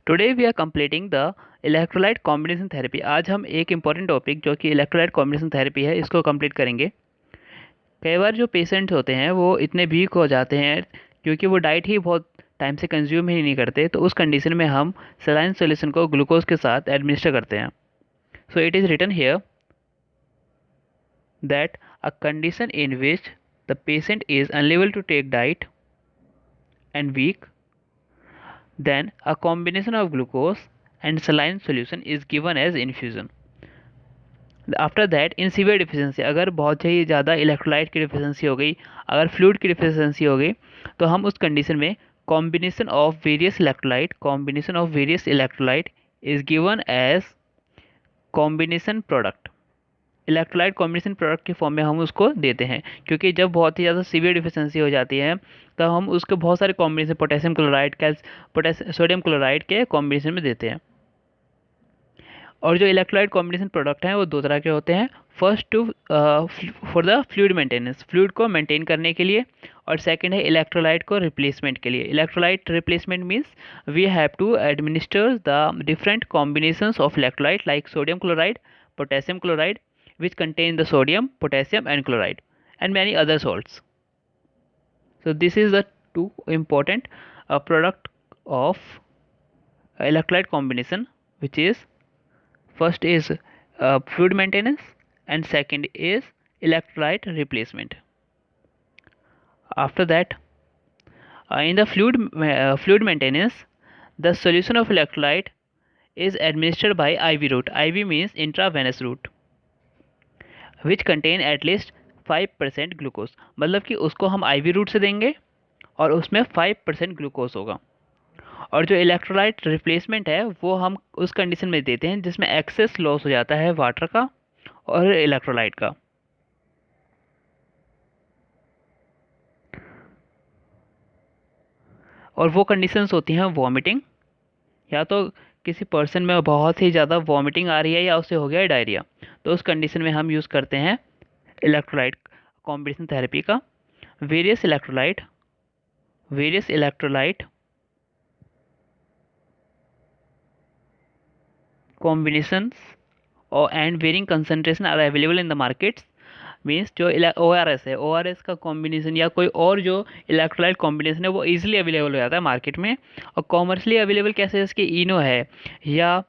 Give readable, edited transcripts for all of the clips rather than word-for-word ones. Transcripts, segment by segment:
Today we are completing the electrolyte combination therapy. आज हम एक इम्पॉर्टेंट टॉपिक जो कि इलेक्ट्रोलाइट कॉम्बिनेशन थेरेपी है इसको कंप्लीट करेंगे। कई बार जो पेशेंट होते हैं वो इतने वीक हो जाते हैं क्योंकि वो डाइट ही बहुत टाइम से कंज्यूम ही नहीं करते, तो उस कंडीशन में हम सलाइन सोल्यूशन को ग्लूकोज के साथ एडमिनिस्टर करते हैं। So it is written here that a condition in which the patient is unable to take diet and weak, then a combination of glucose and saline solution is given as infusion. After that in severe deficiency, अगर बहुत ही ज़्यादा electrolyte की deficiency हो गई, अगर fluid की deficiency हो गई, तो हम उस कंडीशन में combination of various electrolyte is given as combination product. Electrolyte combination product के फॉर्म में हम उसको देते हैं, क्योंकि जब बहुत ही ज़्यादा सीवियर डिफिशेंसी हो जाती है तो हम उसके बहुत सारे combination potassium chloride sodium chloride के कॉम्बिनेशन में देते हैं। और जो इलेक्ट्रोलाइट कॉम्बिनेशन प्रोडक्ट हैं वो दो तरह के होते हैं। First two for the fluid maintenance, fluid को मेंटेन करने के लिए, और सेकंड है इलेक्ट्रोलाइट को रिप्लेसमेंट के लिए। Electrolyte replacement means we have to administer the different combinations of electrolyte like sodium chloride, potassium chloride which contain the sodium, potassium and chloride and many other salts. So this is the two important product of electrolyte combination, which is first is fluid maintenance and second is electrolyte replacement. After that, in the fluid maintenance, the solution of electrolyte is administered by IV route. IV means intravenous route, which contain at least 5% glucose. मतलब कि उसको हम IV route से देंगे और उसमें 5% glucose होगा। और जो इलेक्ट्रोलाइट रिप्लेसमेंट है वो हम उस कंडीशन में देते हैं जिसमें एक्सेस लॉस हो जाता है वाटर का और इलेक्ट्रोलाइट का। और वो कंडीशंस होती हैं वॉमिटिंग, या तो किसी पर्सन में बहुत ही ज़्यादा वॉमिटिंग आ रही है या उससे हो गया है डायरिया, तो उस कंडीशन में हम यूज़ करते हैं इलेक्ट्रोलाइट कॉम्बिनेशन थेरेपी का। Various electrolyte combinations and varying concentration are available in the markets। Means जो ORS है, ORS का कॉम्बिनेशन या कोई और जो इलेक्ट्रोलाइट कॉम्बिनेशन है वो इजीली अवेलेबल हो जाता है मार्केट में। और कॉमर्शली अवेलेबल कैसे, जैसे इनो है या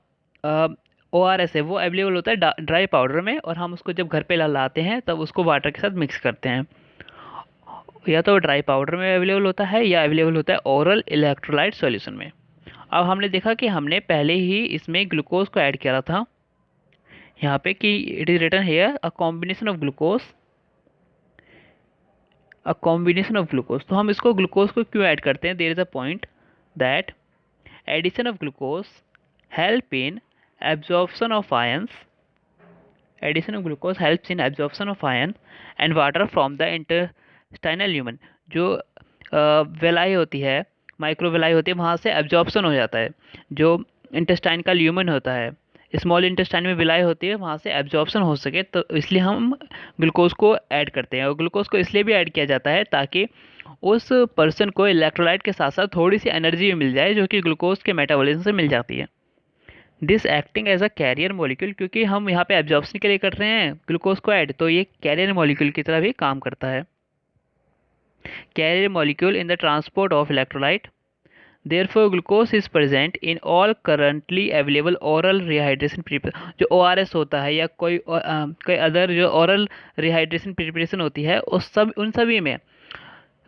ORS है, वो अवेलेबल होता है ड्राई पाउडर में, और हम उसको जब घर पे लाते हैं तब उसको वाटर के साथ मिक्स करते हैं। या तो ड्राई पाउडर में अवेलेबल होता है या अवेलेबल होता है ओरल इलेक्ट्रोलाइट सॉल्यूशन में। अब हमने देखा कि हमने पहले ही इसमें ग्लूकोज को ऐड किया था यहाँ पे कि it is written here a combination of glucose. तो हम इसको ग्लूकोज को क्यों ऐड करते हैं? There is a point that addition of glucose help in absorption of ions addition of glucose helps in absorption of ion and water from the intestinal lumen. जो वेलाई होती है, माइक्रोवेलाई होती है, वहाँ से एब्जॉर्प्शन हो जाता है। जो इंटेस्टाइन का ल्यूमेन होता है, स्मॉल इंटेस्टाइन में विलाई होती है, वहाँ से एब्जॉर्प्शन हो सके, तो इसलिए हम ग्लूकोज को ऐड करते हैं। और ग्लूकोज को इसलिए भी ऐड किया जाता है ताकि उस पर्सन को इलेक्ट्रोलाइट के साथ साथ थोड़ी सी एनर्जी भी मिल जाए, जो कि ग्लूकोज के मेटाबॉलिज्म से मिल जाती है। This acting as a carrier molecule, क्योंकि हम यहाँ पे एब्जॉर्प्शन के लिए कर रहे हैं ग्लूकोज को ऐड, तो ये कैरियर मॉलिक्यूल की तरह भी काम करता है। Carrier molecule in the transport of electrolyte. Therefore, glucose is present in all currently available oral rehydration preparation। जो ORS होता है या कोई अदर जो oral rehydration preparation होती है उन सभी में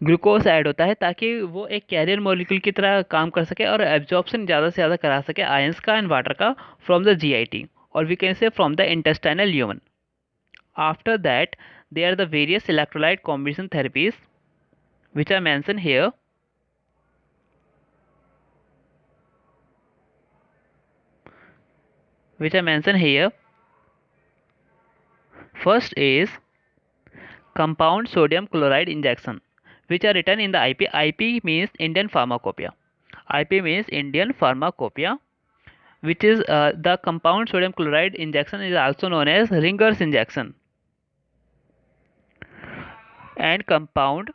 ग्लूकोज ऐड होता है ताकि वो एक कैरियर मॉलिक्यूल की तरह काम कर सके और एब्जॉर्प्शन ज़्यादा से ज़्यादा करा सके आयंस का एंड वाटर का फ्रॉम द GIT, और we can say from the intestinal lumen. After that there are the various electrolyte combination therapies which are mentioned here। First is compound sodium chloride injection, which are written in the IP. IP means Indian Pharmacopoeia. IP means Indian Pharmacopoeia, which is the compound sodium chloride injection is also known as Ringer's injection. And compound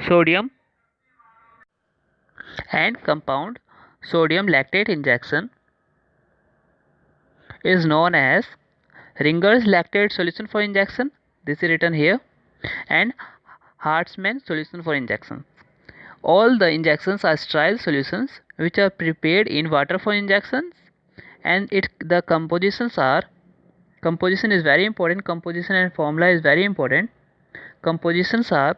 sodium sodium lactate injection is known as Ringer's lactate solution for injection, this is written here, and Hartmann solution for injection. All the injections are sterile solutions which are prepared in water for injections, and the composition is very important. Composition and formula is very important. Compositions are,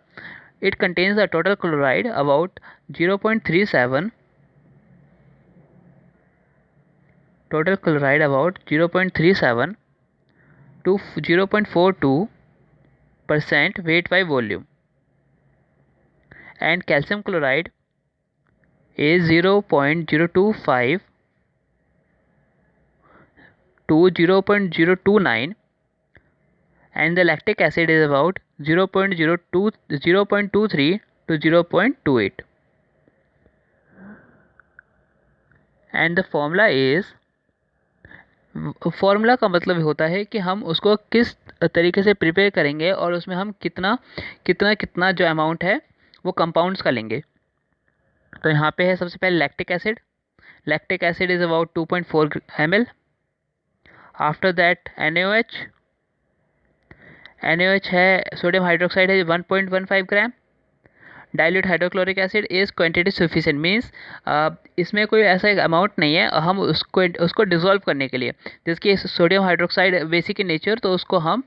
it contains a total chloride about 0.37, total chloride about 0.37 to 0.42% weight by volume, and calcium chloride is 0.025 to 0.029, and the lactic acid is about 0.23 to 0.28, and the formula is, formula का मतलब होता है कि हम उसको किस तरीके से प्रिपेयर करेंगे और उसमें हम कितना कितना कितना जो अमाउंट है वो कंपाउंड्स का लेंगे। तो यहाँ पे है सबसे पहले lactic acid is about 2.4 ml। After that NaOH है, सोडियम हाइड्रोक्साइड है 1.15 gram. Dilute hydrochloric acid is quantity sufficient, means इसमें कोई ऐसा एक अमाउंट नहीं है, हम उसको डिसॉल्व करने के लिए, जिसकी sodium hydroxide basic in nature, तो उसको हम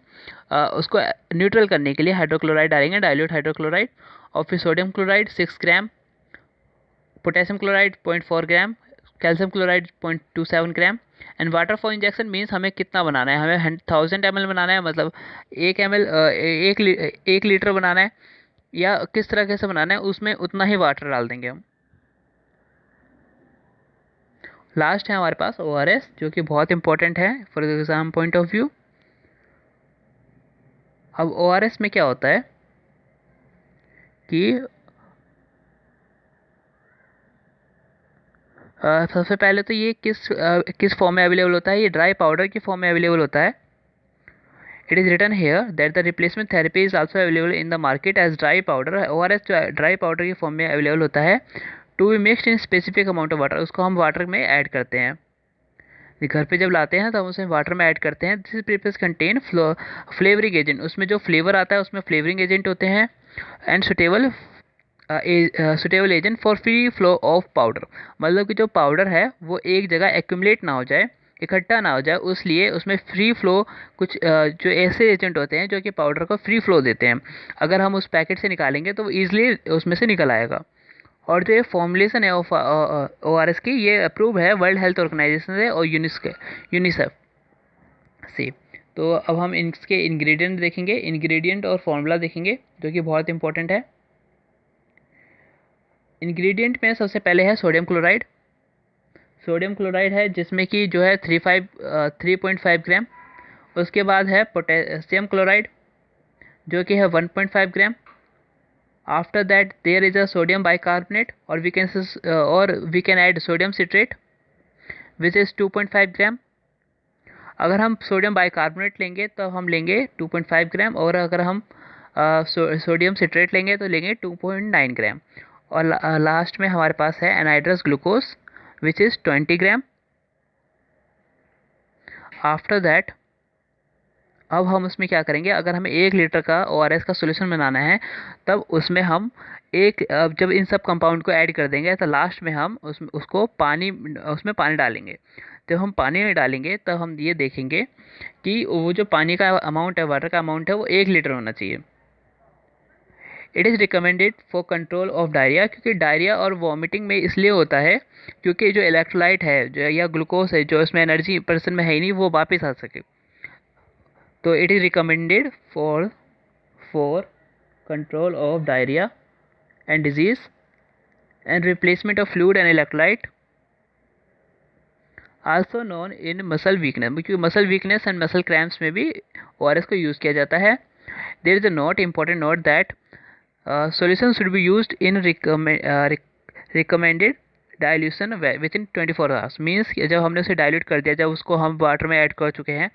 उसको न्यूट्रल करने के लिए हाइड्रोक्लोराइड डालेंगे, डाइल्यूट हाइड्रोक्लोराइड। और फिर sodium chloride 6 gram, potassium chloride 0.4 gram, calcium chloride 0.27 gram. And water for injection means हमें कितना बनाना है, हमें 1000 ml बनाना है, मतलब 1 लीटर बनाना है, या किस तरह से बनाना है, उसमें उतना ही वाटर डाल देंगे हम। लास्ट है हमारे पास ORS, जो कि बहुत इंपॉर्टेंट है for exam point of view. अब ORS में क्या होता है कि सबसे पहले तो ये किस फॉर्म में अवेलेबल होता है, ये ड्राई पाउडर की फॉर्म में अवेलेबल होता है। It is written here that the replacement therapy is also available in the market as dry powder. ORS जो ड्राई पाउडर की फॉर्म में अवेलेबल होता है, to be mixed in specific amount of water, उसको हम water में add करते हैं। घर पे जब लाते हैं तो हम उसे वाटर में ऐड करते हैं। This prepares contain flavouring agent, उसमें जो फ्लेवर आता है उसमें फ्लेवरिंग एजेंट होते हैं। And suitable agent for free flow of powder, मतलब कि जो पाउडर है वो एक जगह एक्यूमुलेट ना हो जाए, इकट्ठा ना हो जाए, उसलिए उसमें फ्री फ्लो कुछ जो ऐसे एजेंट होते हैं जो कि पाउडर को फ्री फ्लो देते हैं। अगर हम उस पैकेट से निकालेंगे तो वो ईजिली उसमें से निकल आएगा। और जो ये फॉर्मुलेशन है ORS की, ये अप्रूव है वर्ल्ड हेल्थ ऑर्गेनाइजेशन से और यूनिसेफ से। तो अब हम इसके इंग्रेडिएंट देखेंगे, इंग्रेडिएंट और फॉर्मूला देखेंगे, जो कि बहुत इंपॉर्टेंट है। इंग्रेडिएंट में सबसे पहले है सोडियम क्लोराइड है, जिसमें कि जो है 3.5 ग्राम। उसके बाद है पोटेशियम क्लोराइड, जो कि है 1.5 gram. After that there is a sodium bicarbonate, और we can add sodium citrate which is 2.5 gram. अगर हम सोडियम बाइकार्बोनेट लेंगे तो हम लेंगे 2.5 ग्राम, और अगर हम सोडियम सिट्रेट लेंगे तो लेंगे 2.9 ग्राम। और लास्ट में हमारे पास है anhydrous glucose which is 20 gram. After that अब हम उसमें क्या करेंगे, अगर हमें 1 लीटर का ORS का सोल्यूशन बनाना है, तब उसमें हम जब इन सब कंपाउंड को ऐड कर देंगे तो लास्ट में हम उसमें पानी डालेंगे। जब हम पानी में डालेंगे तब हम ये देखेंगे कि वो जो पानी का अमाउंट है, वाटर का अमाउंट है, वो 1 लीटर होना चाहिए। It is recommended for control of diarrhoea, क्योंकि डायरिया और वॉमिटिंग में इसलिए होता है क्योंकि जो इलेक्ट्रोलाइट है जो या ग्लूकोज है, जो उसमें एनर्जी पर्सन में है ही नहीं, वो वापस आ सके। तो it is recommended for control of diarrhoea and disease and replacement of fluid and electrolyte, also known in muscle weakness, क्योंकि muscle weakness and muscle cramps में भी ORS को यूज़ किया जाता है। There is a important note that solution should be used in recommended dilution within 24 hours, means जब हमने उसे डाइल्यूट कर दिया, जब उसको हम वाटर में ऐड कर चुके हैं,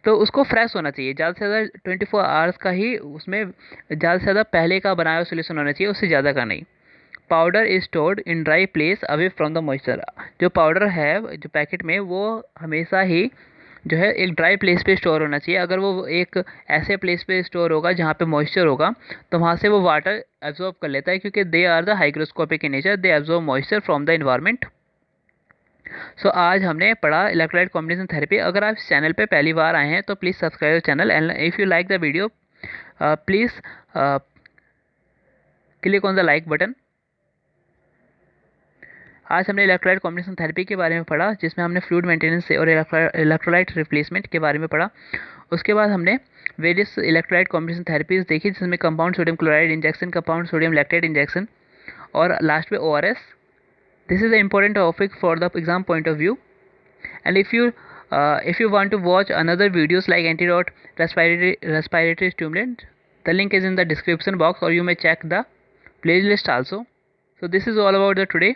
तो उसको फ्रेश होना चाहिए। ज़्यादा से ज़्यादा 24 आवर्स का ही, उसमें ज़्यादा से ज़्यादा पहले का बनाया हुआ सोल्यूशन होना चाहिए, उससे ज़्यादा का नहीं। Powder is stored in dry place away from the moisture. जो पाउडर है जो पैकेट में, वो हमेशा ही जो है एक ड्राई प्लेस पे स्टोर होना चाहिए। अगर वो एक ऐसे प्लेस पे स्टोर होगा जहाँ पे मॉइस्चर होगा, तो वहाँ से वो वाटर एब्जॉर्ब कर लेता है, क्योंकि they are the hygroscopic in nature, they absorb moisture from the environment. So आज हमने पढ़ा इलेक्ट्रोलाइट कॉम्बिनेशन थेरेपी। अगर आप इस चैनल पे पहली बार आए हैं तो please subscribe the channel, and if you like the video please click on the like button. आज हमने इलेक्ट्रोलाइट कॉम्बिनेशन थेरेपी के बारे में पढ़ा, जिसमें हमने फ्लूइड मेंटेनेंस और इलेक्ट्रोलाइट रिप्लेसमेंट के बारे में पढ़ा। उसके बाद हमने वेरियस इलेक्ट्रोलाइट कॉम्बिनेशन थेरेपीज देखी, जिसमें compound sodium chloride injection, compound sodium lactate injection, और लास्ट में ORS। This is an important topic for the exam point of view. And if you want to watch another videos like antidote, respiratory stimulant, the link is in the description box, or you may check the playlist also. So this is all about the today.